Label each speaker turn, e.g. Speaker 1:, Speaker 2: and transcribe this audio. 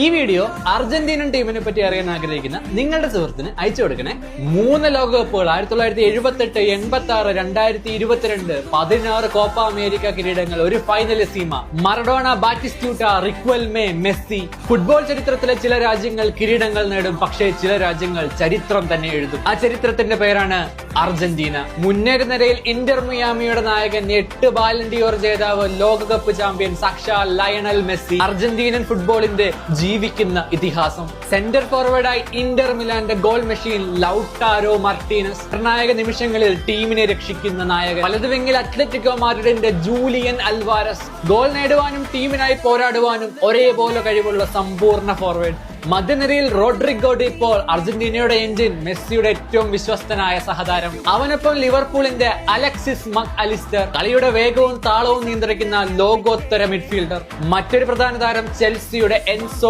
Speaker 1: ഈ വീഡിയോ അർജന്റീനൻ ടീമിനെ പറ്റി അറിയാൻ ആഗ്രഹിക്കുന്ന നിങ്ങളുടെ സുഹൃത്തിന് അയച്ചു കൊടുക്കണേ. 3 ലോകകപ്പുകൾ 1978, 86, 2022, 16 കോപ്പ അമേരിക്ക കിരീടങ്ങൾ, ഒരു ഫൈനൽ സീമ, Maradona, Batistuta, Riquelme, Messi. Football ചരിത്രത്തിലെ ചില രാജ്യങ്ങൾ കിരീടങ്ങൾ നേടും, പക്ഷേ ചില രാജ്യങ്ങൾ ചരിത്രം തന്നെ എഴുതും. ആ ചരിത്രത്തിന്റെ പേരാണ് അർജന്റീന. മുന്നേറ്റ നിരയിൽ ഇന്റർ മിയാമിയുടെ നായകൻ, 8 ബാലൻഡിയോർ ജേതാവ്, ലോകകപ്പ് ചാമ്പ്യൻ സാക്ഷാൽ ലയണൽ മെസ്സി, അർജന്റീനൻ ഫുട്ബോളിന്റെ ജീവിക്കുന്ന ഇതിഹാസം. സെന്റർ ഫോർവേഡായി ഇന്റർ മിലാന്റെ ഗോൾ മെഷീൻ ലൗട്ടാരോ മാർട്ടീനസ്, നിർണായക നിമിഷങ്ങളിൽ ടീമിനെ രക്ഷിക്കുന്ന നായകൻ. വലതുവെങ്കിൽ അത്ലറ്റിക്കോ മാഡ്രിഡിന്റെ ജൂലിയൻ അൽവാരസ്, ഗോൾ നേടുവാനും ടീമിനായി പോരാടുവാനും ഒരേപോലെ കഴിവുള്ള സമ്പൂർണ്ണ ഫോർവേഡ്. മധ്യനിരയിൽ റോഡ്രിഗോ ഡി പോൾ, അർജന്റീനയുടെ എഞ്ചിൻ, മെസ്സിയുടെ ഏറ്റവും വിശ്വസ്തനായ സഹതാരം. അവനൊപ്പം ലിവർപൂളിന്റെ അലക്സിസ് മക് അലിസ്റ്റർ, കളിയുടെ വേഗവും താളവും നിയന്ത്രിക്കുന്ന ലോകോത്തര മിഡ്ഫീൽഡർ. മറ്റൊരു പ്രധാന താരം ചെൽസിയുടെ എൻസോ